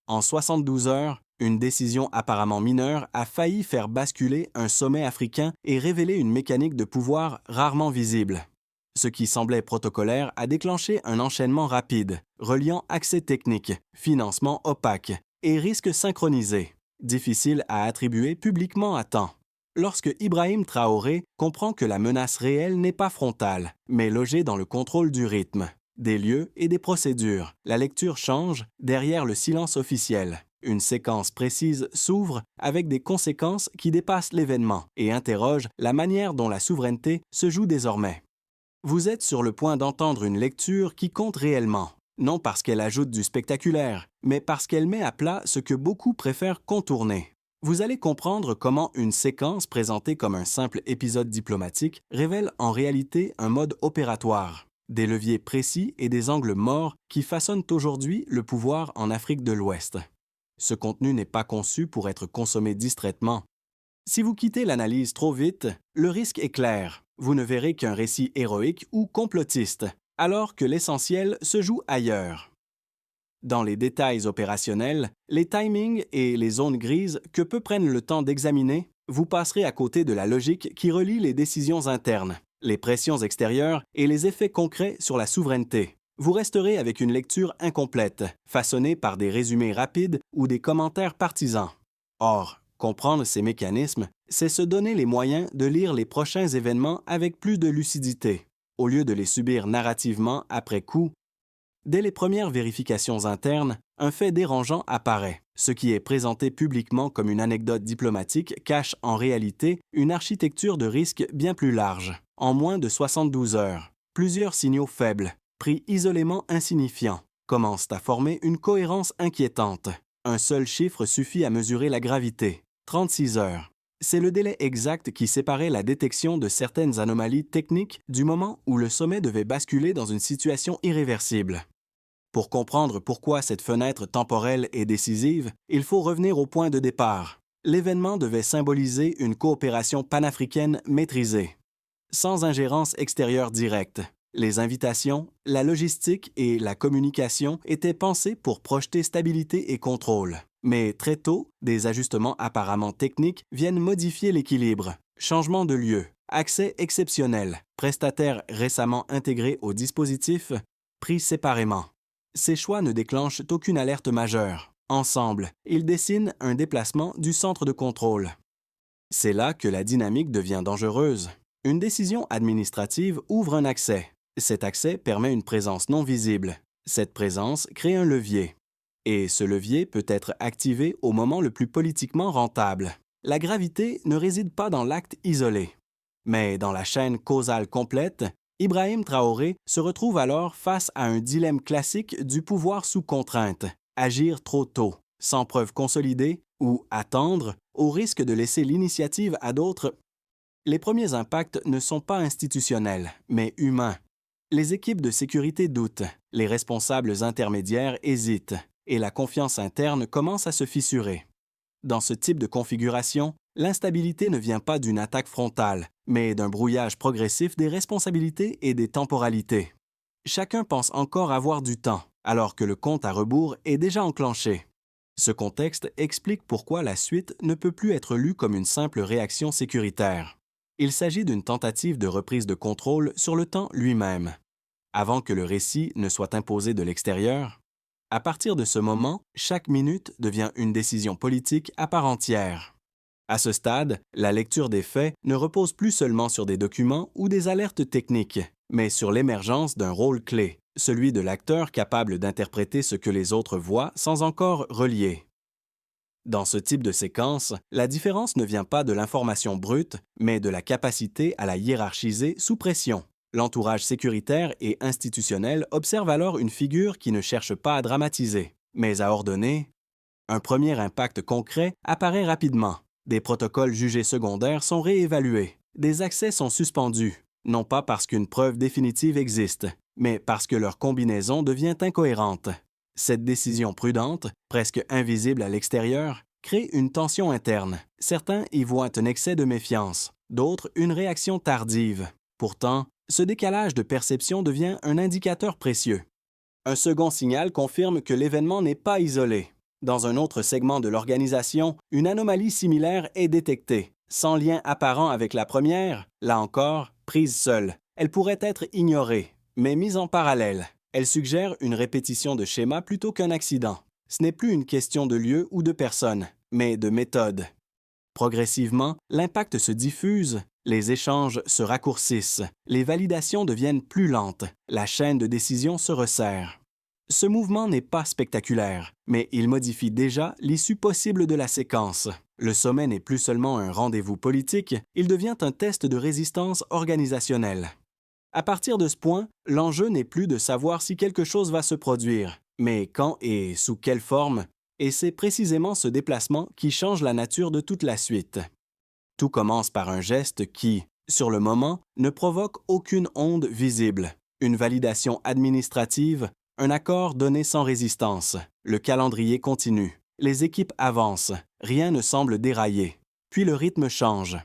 En 72 heures, une décision apparemment mineure a failli faire basculer un sommet africain et révéler une mécanique de pouvoir rarement visible. Ce qui semblait protocolaire a déclenché un enchaînement rapide, reliant accès technique, financement opaque et risques synchronisés, difficiles à attribuer publiquement à temps. Lorsque Ibrahim Traoré comprend que la menace réelle n'est pas frontale, mais logée dans le contrôle du rythme, des lieux et des procédures, la lecture change derrière le silence officiel. Une séquence précise s'ouvre avec des conséquences qui dépassent l'événement et interrogent la manière dont la souveraineté se joue désormais. Vous êtes sur le point d'entendre une lecture qui compte réellement, non parce qu'elle ajoute du spectaculaire, mais parce qu'elle met à plat ce que beaucoup préfèrent contourner. Vous allez comprendre comment une séquence présentée comme un simple épisode diplomatique révèle en réalité un mode opératoire, des leviers précis et des angles morts qui façonnent aujourd'hui le pouvoir en Afrique de l'Ouest. Ce contenu n'est pas conçu pour être consommé distraitement. Si vous quittez l'analyse trop vite, le risque est clair. Vous ne verrez qu'un récit héroïque ou complotiste, alors que l'essentiel se joue ailleurs. Dans les détails opérationnels, les timings et les zones grises que peu prennent le temps d'examiner, vous passerez à côté de la logique qui relie les décisions internes, les pressions extérieures et les effets concrets sur la souveraineté. Vous resterez avec une lecture incomplète, façonnée par des résumés rapides ou des commentaires partisans. Or, comprendre ces mécanismes, c'est se donner les moyens de lire les prochains événements avec plus de lucidité, au lieu de les subir narrativement après coup. Dès les premières vérifications internes, un fait dérangeant apparaît. Ce qui est présenté publiquement comme une anecdote diplomatique cache en réalité une architecture de risque bien plus large. En moins de 72 heures, plusieurs signaux faibles, pris isolément insignifiants, commencent à former une cohérence inquiétante. Un seul chiffre suffit à mesurer la gravité. 36 heures. C'est le délai exact qui séparait la détection de certaines anomalies techniques du moment où le sommet devait basculer dans une situation irréversible. Pour comprendre pourquoi cette fenêtre temporelle est décisive, il faut revenir au point de départ. L'événement devait symboliser une coopération panafricaine maîtrisée, sans ingérence extérieure directe. Les invitations, la logistique et la communication étaient pensées pour projeter stabilité et contrôle. Mais très tôt, des ajustements apparemment techniques viennent modifier l'équilibre. Changement de lieu, accès exceptionnel, prestataires récemment intégrés au dispositif, pris séparément. Ces choix ne déclenchent aucune alerte majeure. Ensemble, ils dessinent un déplacement du centre de contrôle. C'est là que la dynamique devient dangereuse. Une décision administrative ouvre un accès. Cet accès permet une présence non visible. Cette présence crée un levier. Et ce levier peut être activé au moment le plus politiquement rentable. La gravité ne réside pas dans l'acte isolé, mais dans la chaîne causale complète. Ibrahim Traoré se retrouve alors face à un dilemme classique du pouvoir sous contrainte, agir trop tôt, sans preuve consolidée, ou attendre, au risque de laisser l'initiative à d'autres. Les premiers impacts ne sont pas institutionnels, mais humains. Les équipes de sécurité doutent, les responsables intermédiaires hésitent, et la confiance interne commence à se fissurer. Dans ce type de configuration, l'instabilité ne vient pas d'une attaque frontale, mais d'un brouillage progressif des responsabilités et des temporalités. Chacun pense encore avoir du temps, alors que le compte à rebours est déjà enclenché. Ce contexte explique pourquoi la suite ne peut plus être lue comme une simple réaction sécuritaire. Il s'agit d'une tentative de reprise de contrôle sur le temps lui-même. Avant que le récit ne soit imposé de l'extérieur, à partir de ce moment, chaque minute devient une décision politique à part entière. À ce stade, la lecture des faits ne repose plus seulement sur des documents ou des alertes techniques, mais sur l'émergence d'un rôle clé, celui de l'acteur capable d'interpréter ce que les autres voient sans encore relier. Dans ce type de séquence, la différence ne vient pas de l'information brute, mais de la capacité à la hiérarchiser sous pression. L'entourage sécuritaire et institutionnel observe alors une figure qui ne cherche pas à dramatiser, mais à ordonner. Un premier impact concret apparaît rapidement. Des protocoles jugés secondaires sont réévalués. Des accès sont suspendus, non pas parce qu'une preuve définitive existe, mais parce que leur combinaison devient incohérente. Cette décision prudente, presque invisible à l'extérieur, crée une tension interne. Certains y voient un excès de méfiance, d'autres une réaction tardive. Pourtant, ce décalage de perception devient un indicateur précieux. Un second signal confirme que l'événement n'est pas isolé. Dans un autre segment de l'organisation, une anomalie similaire est détectée. Sans lien apparent avec la première, là encore, prise seule. Elle pourrait être ignorée, mais mise en parallèle. Elle suggère une répétition de schéma plutôt qu'un accident. Ce n'est plus une question de lieu ou de personne, mais de méthode. Progressivement, l'impact se diffuse, les échanges se raccourcissent, les validations deviennent plus lentes, la chaîne de décision se resserre. Ce mouvement n'est pas spectaculaire, mais il modifie déjà l'issue possible de la séquence. Le sommet n'est plus seulement un rendez-vous politique, il devient un test de résistance organisationnelle. À partir de ce point, l'enjeu n'est plus de savoir si quelque chose va se produire, mais quand et sous quelle forme, et c'est précisément ce déplacement qui change la nature de toute la suite. Tout commence par un geste qui, sur le moment, ne provoque aucune onde visible, une validation administrative, un accord donné sans résistance, le calendrier continue, les équipes avancent, rien ne semble dérailler. Puis le rythme change.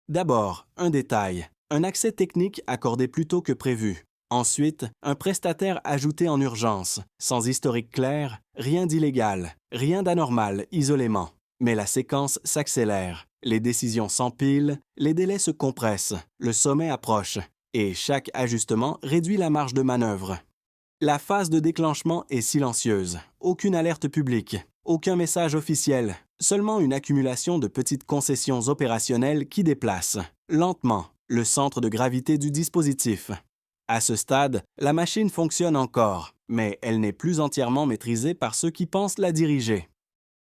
D'abord, un détail, un accès technique accordé plus tôt que prévu. Ensuite, un prestataire ajouté en urgence, sans historique clair, rien d'illégal, rien d'anormal isolément. Mais la séquence s'accélère, les décisions s'empilent, les délais se compressent, le sommet approche, et chaque ajustement réduit la marge de manœuvre. La phase de déclenchement est silencieuse, aucune alerte publique, aucun message officiel, seulement une accumulation de petites concessions opérationnelles qui déplacent, lentement, le centre de gravité du dispositif. À ce stade, la machine fonctionne encore, mais elle n'est plus entièrement maîtrisée par ceux qui pensent la diriger.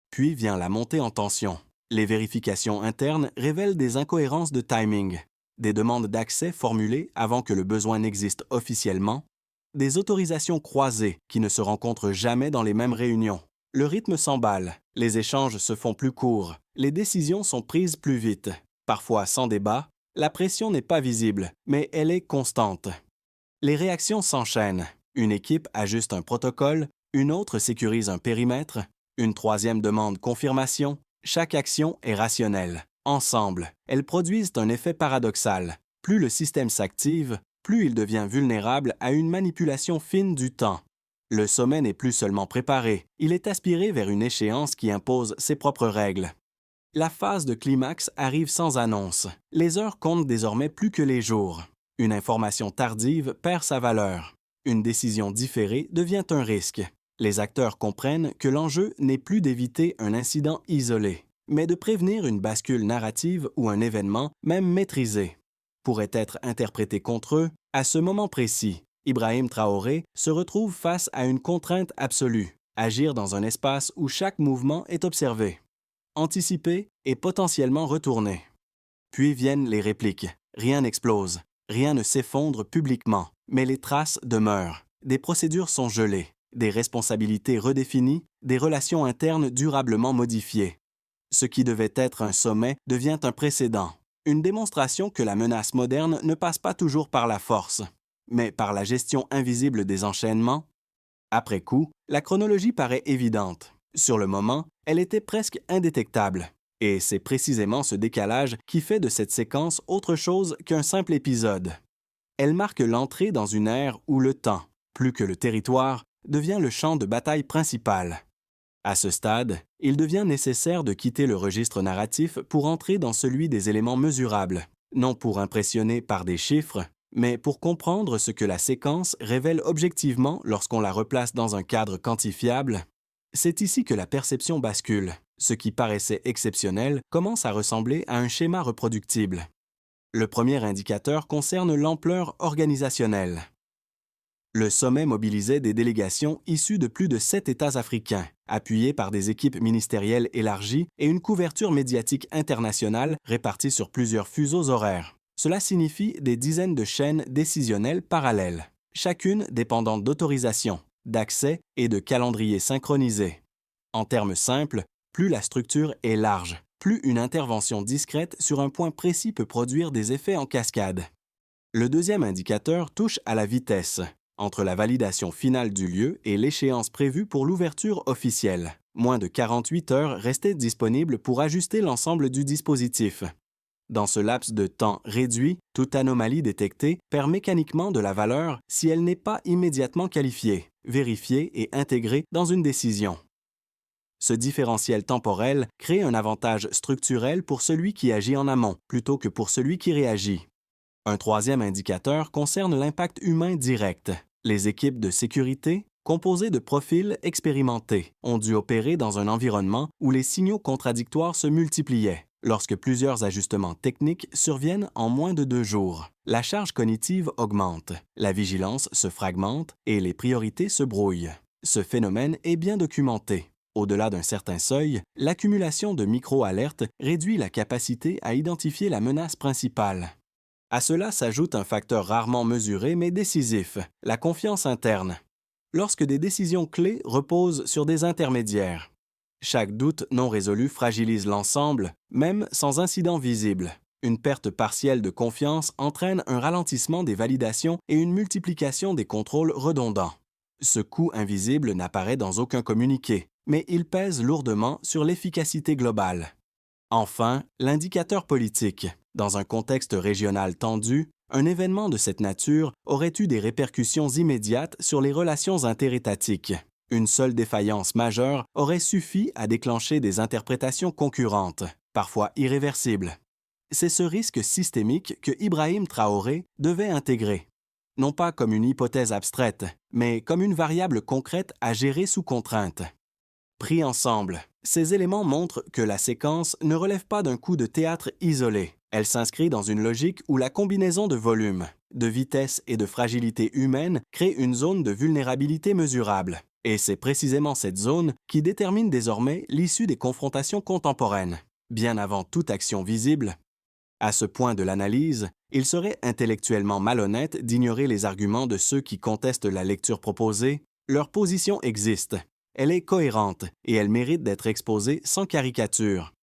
Puis vient la montée en tension. Les vérifications internes révèlent des incohérences de timing, des demandes d'accès formulées avant que le besoin n'existe officiellement, des autorisations croisées qui ne se rencontrent jamais dans les mêmes réunions. Le rythme s'emballe, les échanges se font plus courts, les décisions sont prises plus vite. Parfois sans débat, la pression n'est pas visible, mais elle est constante. Les réactions s'enchaînent. Une équipe ajuste un protocole, une autre sécurise un périmètre, une troisième demande confirmation. Chaque action est rationnelle. Ensemble, elles produisent un effet paradoxal. Plus le système s'active, plus il devient vulnérable à une manipulation fine du temps. Le sommet n'est plus seulement préparé, il est aspiré vers une échéance qui impose ses propres règles. La phase de climax arrive sans annonce. Les heures comptent désormais plus que les jours. Une information tardive perd sa valeur. Une décision différée devient un risque. Les acteurs comprennent que l'enjeu n'est plus d'éviter un incident isolé, mais de prévenir une bascule narrative ou un événement, même maîtrisé, pourrait être interprété contre eux. À ce moment précis, Ibrahim Traoré se retrouve face à une contrainte absolue, agir dans un espace où chaque mouvement est observé, anticipé et potentiellement retourné. Puis viennent les répliques. Rien n'explose, rien ne s'effondre publiquement, mais les traces demeurent. Des procédures sont gelées, des responsabilités redéfinies, des relations internes durablement modifiées. Ce qui devait être un sommet devient un précédent, une démonstration que la menace moderne ne passe pas toujours par la force, mais par la gestion invisible des enchaînements. Après coup, la chronologie paraît évidente. Sur le moment, elle était presque indétectable. Et c'est précisément ce décalage qui fait de cette séquence autre chose qu'un simple épisode. Elle marque l'entrée dans une ère où le temps, plus que le territoire, devient le champ de bataille principal. À ce stade, il devient nécessaire de quitter le registre narratif pour entrer dans celui des éléments mesurables, non pour impressionner par des chiffres, mais pour comprendre ce que la séquence révèle objectivement lorsqu'on la replace dans un cadre quantifiable. C'est ici que la perception bascule. Ce qui paraissait exceptionnel commence à ressembler à un schéma reproductible. Le premier indicateur concerne l'ampleur organisationnelle. Le sommet mobilisait des délégations issues de plus de 7 États africains, appuyées par des équipes ministérielles élargies et une couverture médiatique internationale répartie sur plusieurs fuseaux horaires. Cela signifie des dizaines de chaînes décisionnelles parallèles, chacune dépendante d'autorisation, d'accès et de calendriers synchronisés. En termes simples, plus la structure est large, plus une intervention discrète sur un point précis peut produire des effets en cascade. Le deuxième indicateur touche à la vitesse, entre la validation finale du lieu et l'échéance prévue pour l'ouverture officielle. Moins de 48 heures restaient disponibles pour ajuster l'ensemble du dispositif. Dans ce laps de temps réduit, toute anomalie détectée perd mécaniquement de la valeur si elle n'est pas immédiatement qualifiée, vérifiée et intégrée dans une décision. Ce différentiel temporel crée un avantage structurel pour celui qui agit en amont plutôt que pour celui qui réagit. Un troisième indicateur concerne l'impact humain direct. Les équipes de sécurité, composées de profils expérimentés, ont dû opérer dans un environnement où les signaux contradictoires se multipliaient. Lorsque plusieurs ajustements techniques surviennent en moins de 2 jours, la charge cognitive augmente, la vigilance se fragmente et les priorités se brouillent. Ce phénomène est bien documenté. Au-delà d'un certain seuil, l'accumulation de micro-alertes réduit la capacité à identifier la menace principale. À cela s'ajoute un facteur rarement mesuré mais décisif, la confiance interne. Lorsque des décisions clés reposent sur des intermédiaires, chaque doute non résolu fragilise l'ensemble, même sans incident visible. Une perte partielle de confiance entraîne un ralentissement des validations et une multiplication des contrôles redondants. Ce coût invisible n'apparaît dans aucun communiqué, mais il pèse lourdement sur l'efficacité globale. Enfin, l'indicateur politique. Dans un contexte régional tendu, un événement de cette nature aurait eu des répercussions immédiates sur les relations interétatiques. Une seule défaillance majeure aurait suffi à déclencher des interprétations concurrentes, parfois irréversibles. C'est ce risque systémique que Ibrahim Traoré devait intégrer, non pas comme une hypothèse abstraite, mais comme une variable concrète à gérer sous contrainte. Pris ensemble, ces éléments montrent que la séquence ne relève pas d'un coup de théâtre isolé. Elle s'inscrit dans une logique où la combinaison de volume, de vitesse et de fragilité humaine crée une zone de vulnérabilité mesurable. Et c'est précisément cette zone qui détermine désormais l'issue des confrontations contemporaines, bien avant toute action visible. À ce point de l'analyse, il serait intellectuellement malhonnête d'ignorer les arguments de ceux qui contestent la lecture proposée. Leur position existe. Elle est cohérente et elle mérite d'être exposée sans caricature.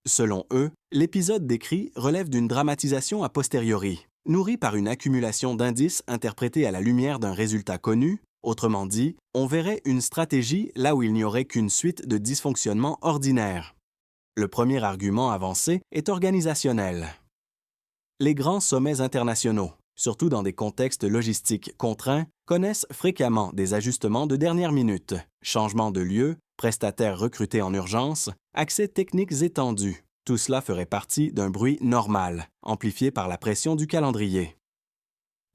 Selon eux, l'épisode décrit relève d'une dramatisation a posteriori, nourrie par une accumulation d'indices interprétés à la lumière d'un résultat connu. Autrement dit, on verrait une stratégie là où il n'y aurait qu'une suite de dysfonctionnements ordinaires. Le premier argument avancé est organisationnel. Les grands sommets internationaux, surtout dans des contextes logistiques contraints, connaissent fréquemment des ajustements de dernière minute, changements de lieu, prestataires recrutés en urgence, accès techniques étendus. Tout cela ferait partie d'un bruit normal, amplifié par la pression du calendrier.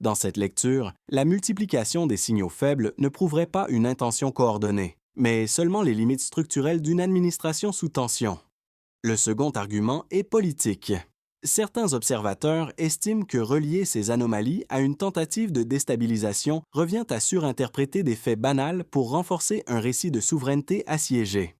Dans cette lecture, la multiplication des signaux faibles ne prouverait pas une intention coordonnée, mais seulement les limites structurelles d'une administration sous tension. Le second argument est politique. Certains observateurs estiment que relier ces anomalies à une tentative de déstabilisation revient à surinterpréter des faits banals pour renforcer un récit de souveraineté assiégée.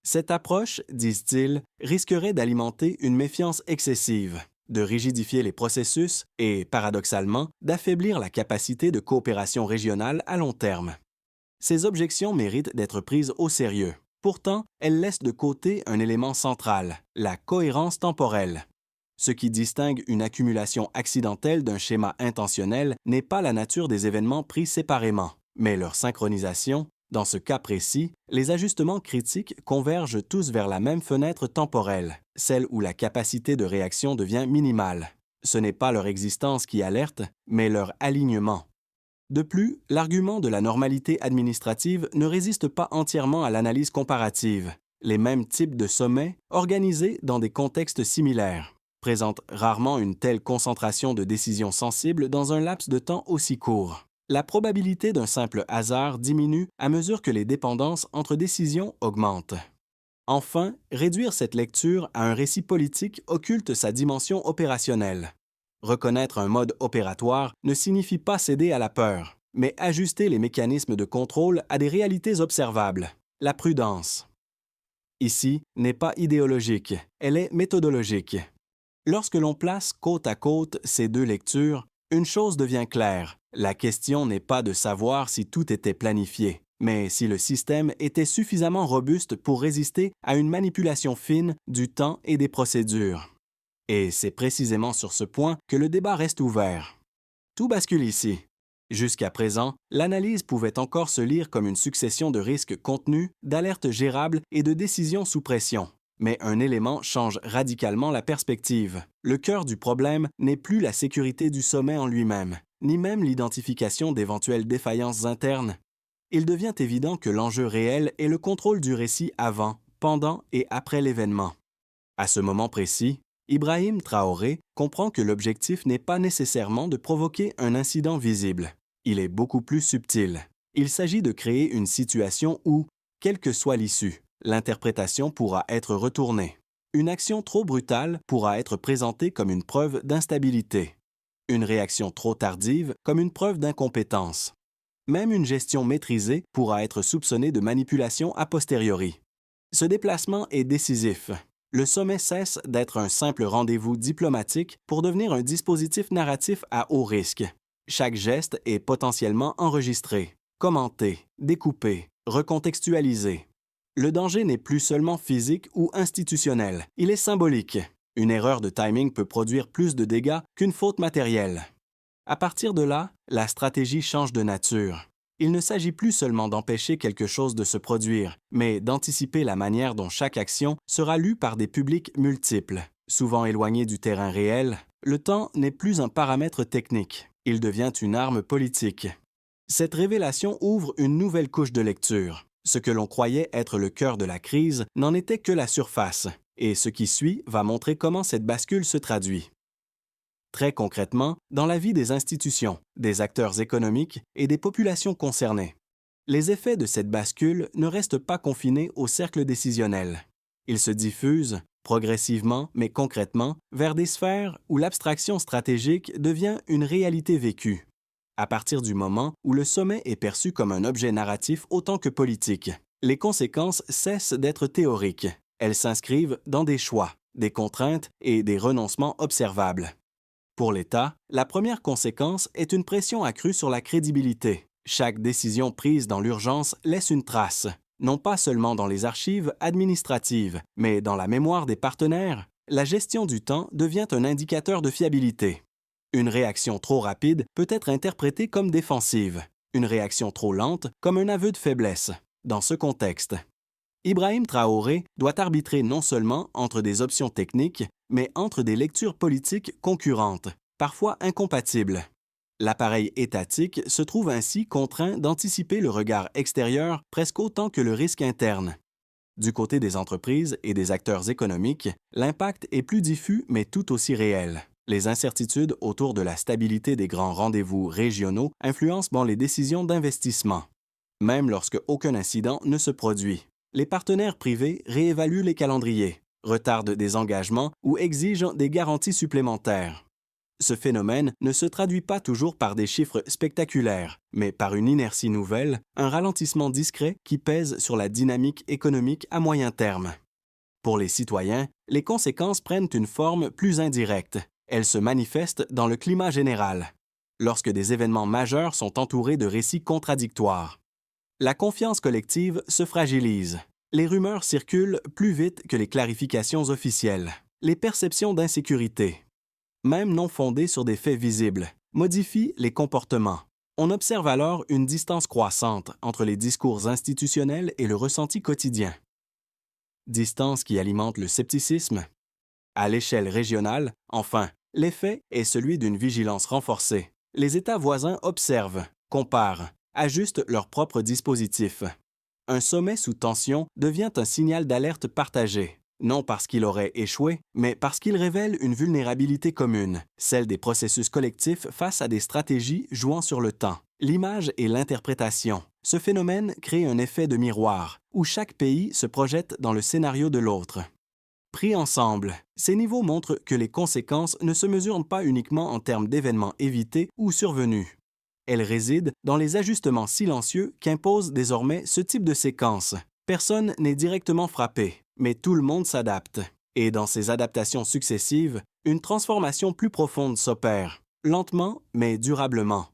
Cette approche, disent-ils, risquerait d'alimenter une méfiance excessive, de rigidifier les processus et, paradoxalement, d'affaiblir la capacité de coopération régionale à long terme. Ces objections méritent d'être prises au sérieux. Pourtant, elles laissent de côté un élément central, la cohérence temporelle. Ce qui distingue une accumulation accidentelle d'un schéma intentionnel n'est pas la nature des événements pris séparément, mais leur synchronisation. Dans ce cas précis, les ajustements critiques convergent tous vers la même fenêtre temporelle, celle où la capacité de réaction devient minimale. Ce n'est pas leur existence qui alerte, mais leur alignement. De plus, l'argument de la normalité administrative ne résiste pas entièrement à l'analyse comparative. Les mêmes types de sommets, organisés dans des contextes similaires, présentent rarement une telle concentration de décisions sensibles dans un laps de temps aussi court. La probabilité d'un simple hasard diminue à mesure que les dépendances entre décisions augmentent. Enfin, réduire cette lecture à un récit politique occulte sa dimension opérationnelle. Reconnaître un mode opératoire ne signifie pas céder à la peur, mais ajuster les mécanismes de contrôle à des réalités observables. La prudence, ici, n'est pas idéologique, elle est méthodologique. Lorsque l'on place côte à côte ces deux lectures, une chose devient claire. La question n'est pas de savoir si tout était planifié, mais si le système était suffisamment robuste pour résister à une manipulation fine du temps et des procédures. Et c'est précisément sur ce point que le débat reste ouvert. Tout bascule ici. Jusqu'à présent, l'analyse pouvait encore se lire comme une succession de risques contenus, d'alertes gérables et de décisions sous pression. Mais un élément change radicalement la perspective. Le cœur du problème n'est plus la sécurité du sommet en lui-même, ni même l'identification d'éventuelles défaillances internes. il devient évident que l'enjeu réel est le contrôle du récit avant, pendant et après l'événement. À ce moment précis, Ibrahim Traoré comprend que l'objectif n'est pas nécessairement de provoquer un incident visible. Il est beaucoup plus subtil. Il s'agit de créer une situation où, quelle que soit l'issue, l'interprétation pourra être retournée. Une action trop brutale pourra être présentée comme une preuve d'instabilité. Une réaction trop tardive comme une preuve d'incompétence. Même une gestion maîtrisée pourra être soupçonnée de manipulation a posteriori. Ce déplacement est décisif. Le sommet cesse d'être un simple rendez-vous diplomatique pour devenir un dispositif narratif à haut risque. Chaque geste est potentiellement enregistré, commenté, découpé, recontextualisé. Le danger n'est plus seulement physique ou institutionnel, il est symbolique. Une erreur de timing peut produire plus de dégâts qu'une faute matérielle. À partir de là, la stratégie change de nature. Il ne s'agit plus seulement d'empêcher quelque chose de se produire, mais d'anticiper la manière dont chaque action sera lue par des publics multiples. Souvent éloignés du terrain réel, le temps n'est plus un paramètre technique, il devient une arme politique. Cette révélation ouvre une nouvelle couche de lecture. Ce que l'on croyait être le cœur de la crise n'en était que la surface, et ce qui suit va montrer comment cette bascule se traduit. Très concrètement, dans la vie des institutions, des acteurs économiques et des populations concernées. Les effets de cette bascule ne restent pas confinés au cercle décisionnel. Ils se diffusent, progressivement mais concrètement, vers des sphères où l'abstraction stratégique devient une réalité vécue. À partir du moment où le sommet est perçu comme un objet narratif autant que politique, les conséquences cessent d'être théoriques. Elles s'inscrivent dans des choix, des contraintes et des renoncements observables. Pour l'État, la première conséquence est une pression accrue sur la crédibilité. Chaque décision prise dans l'urgence laisse une trace, non pas seulement dans les archives administratives, mais dans la mémoire des partenaires. La gestion du temps devient un indicateur de fiabilité. Une réaction trop rapide peut être interprétée comme défensive, une réaction trop lente comme un aveu de faiblesse. Dans ce contexte, Ibrahim Traoré doit arbitrer non seulement entre des options techniques, mais entre des lectures politiques concurrentes, parfois incompatibles. L'appareil étatique se trouve ainsi contraint d'anticiper le regard extérieur presque autant que le risque interne. Du côté des entreprises et des acteurs économiques, l'impact est plus diffus mais tout aussi réel. Les incertitudes autour de la stabilité des grands rendez-vous régionaux influencent les décisions d'investissement. Même lorsque aucun incident ne se produit, les partenaires privés réévaluent les calendriers, retardent des engagements ou exigent des garanties supplémentaires. Ce phénomène ne se traduit pas toujours par des chiffres spectaculaires, mais par une inertie nouvelle, un ralentissement discret qui pèse sur la dynamique économique à moyen terme. Pour les citoyens, les conséquences prennent une forme plus indirecte. Elles se manifestent dans le climat général, lorsque des événements majeurs sont entourés de récits contradictoires. La confiance collective se fragilise. Les rumeurs circulent plus vite que les clarifications officielles. Les perceptions d'insécurité, même non fondées sur des faits visibles, modifient les comportements. On observe alors une distance croissante entre les discours institutionnels et le ressenti quotidien. Distance qui alimente le scepticisme. À l'échelle régionale, enfin, l'effet est celui d'une vigilance renforcée. Les États voisins observent, comparent, ajustent leurs propres dispositifs. Un sommet sous tension devient un signal d'alerte partagé, non parce qu'il aurait échoué, mais parce qu'il révèle une vulnérabilité commune, celle des processus collectifs face à des stratégies jouant sur le temps, l'image et l'interprétation. Ce phénomène crée un effet de miroir, où chaque pays se projette dans le scénario de l'autre. Pris ensemble, ces niveaux montrent que les conséquences ne se mesurent pas uniquement en termes d'événements évités ou survenus. Elles résident dans les ajustements silencieux qu'imposent désormais ce type de séquence. Personne n'est directement frappé, mais tout le monde s'adapte. Et dans ces adaptations successives, une transformation plus profonde s'opère, lentement mais durablement.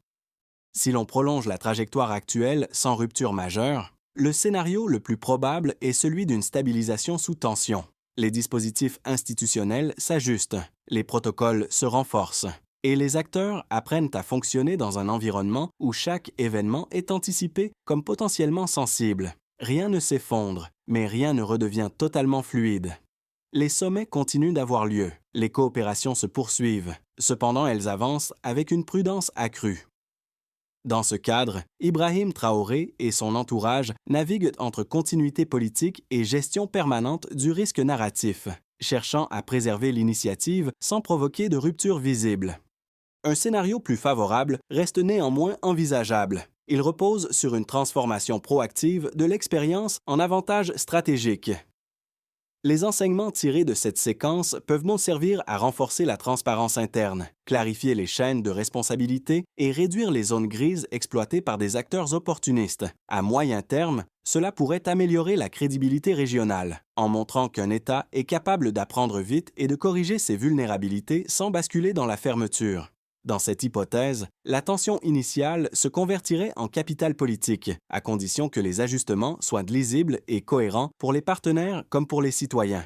Si l'on prolonge la trajectoire actuelle sans rupture majeure, le scénario le plus probable est celui d'une stabilisation sous tension. Les dispositifs institutionnels s'ajustent, les protocoles se renforcent, et les acteurs apprennent à fonctionner dans un environnement où chaque événement est anticipé comme potentiellement sensible. Rien ne s'effondre, mais rien ne redevient totalement fluide. Les sommets continuent d'avoir lieu, les coopérations se poursuivent, cependant elles avancent avec une prudence accrue. Dans ce cadre, Ibrahim Traoré et son entourage naviguent entre continuité politique et gestion permanente du risque narratif, cherchant à préserver l'initiative sans provoquer de rupture visible. Un scénario plus favorable reste néanmoins envisageable. Il repose sur une transformation proactive de l'expérience en avantage stratégique. Les enseignements tirés de cette séquence peuvent nous servir à renforcer la transparence interne, clarifier les chaînes de responsabilité et réduire les zones grises exploitées par des acteurs opportunistes. À moyen terme, cela pourrait améliorer la crédibilité régionale, en montrant qu'un État est capable d'apprendre vite et de corriger ses vulnérabilités sans basculer dans la fermeture. Dans cette hypothèse, la tension initiale se convertirait en capital politique, à condition que les ajustements soient lisibles et cohérents pour les partenaires comme pour les citoyens.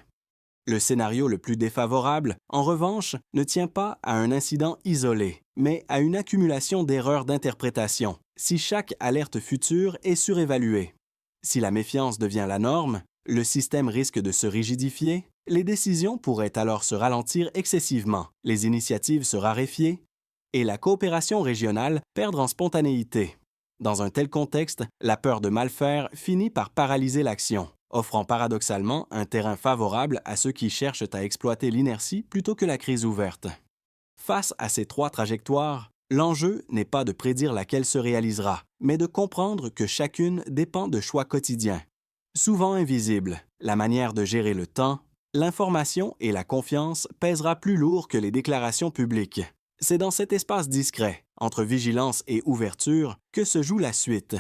Le scénario le plus défavorable, en revanche, ne tient pas à un incident isolé, mais à une accumulation d'erreurs d'interprétation, si chaque alerte future est surévaluée. Si la méfiance devient la norme, le système risque de se rigidifier, les décisions pourraient alors se ralentir excessivement, les initiatives se raréfier, et la coopération régionale perdre en spontanéité. Dans un tel contexte, la peur de mal faire finit par paralyser l'action, offrant paradoxalement un terrain favorable à ceux qui cherchent à exploiter l'inertie plutôt que la crise ouverte. Face à ces trois trajectoires, l'enjeu n'est pas de prédire laquelle se réalisera, mais de comprendre que chacune dépend de choix quotidiens. Souvent invisibles, la manière de gérer le temps, l'information et la confiance pèsera plus lourd que les déclarations publiques. C'est dans cet espace discret, entre vigilance et ouverture, que se joue la suite.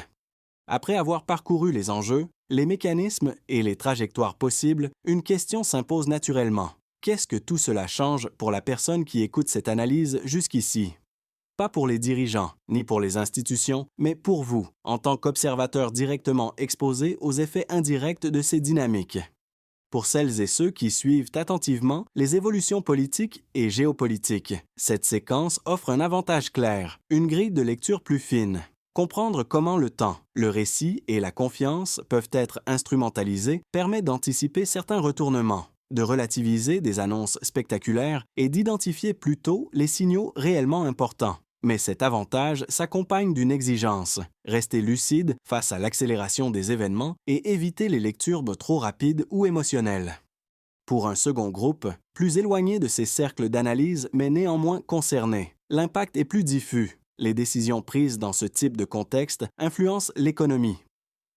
Après avoir parcouru les enjeux, les mécanismes et les trajectoires possibles, une question s'impose naturellement. Qu'est-ce que tout cela change pour la personne qui écoute cette analyse jusqu'ici? Pas pour les dirigeants, ni pour les institutions, mais pour vous, en tant qu'observateur directement exposé aux effets indirects de ces dynamiques. Pour celles et ceux qui suivent attentivement les évolutions politiques et géopolitiques, cette séquence offre un avantage clair, une grille de lecture plus fine. Comprendre comment le temps, le récit et la confiance peuvent être instrumentalisés permet d'anticiper certains retournements, de relativiser des annonces spectaculaires et d'identifier plus tôt les signaux réellement importants. Mais cet avantage s'accompagne d'une exigence, rester lucide face à l'accélération des événements et éviter les lectures trop rapides ou émotionnelles. Pour un second groupe, plus éloigné de ces cercles d'analyse mais néanmoins concerné, l'impact est plus diffus. Les décisions prises dans ce type de contexte influencent l'économie,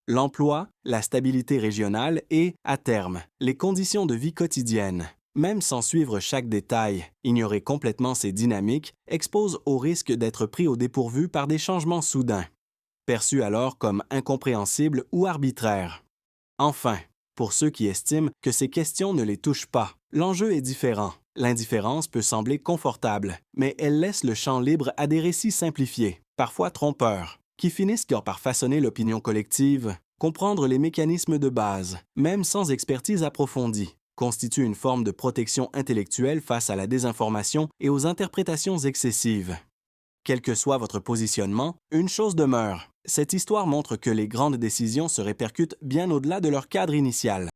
l'emploi, la stabilité régionale et, à terme, les conditions de vie quotidiennes. Même sans suivre chaque détail, ignorer complètement ces dynamiques expose au risque d'être pris au dépourvu par des changements soudains, perçus alors comme incompréhensibles ou arbitraires. Enfin, pour ceux qui estiment que ces questions ne les touchent pas, l'enjeu est différent. L'indifférence peut sembler confortable, mais elle laisse le champ libre à des récits simplifiés, parfois trompeurs, qui finissent par façonner l'opinion collective. Comprendre les mécanismes de base, même sans expertise approfondie, constitue une forme de protection intellectuelle face à la désinformation et aux interprétations excessives. Quel que soit votre positionnement, une chose demeure. Cette histoire montre que les grandes décisions se répercutent bien au-delà de leur cadre initial.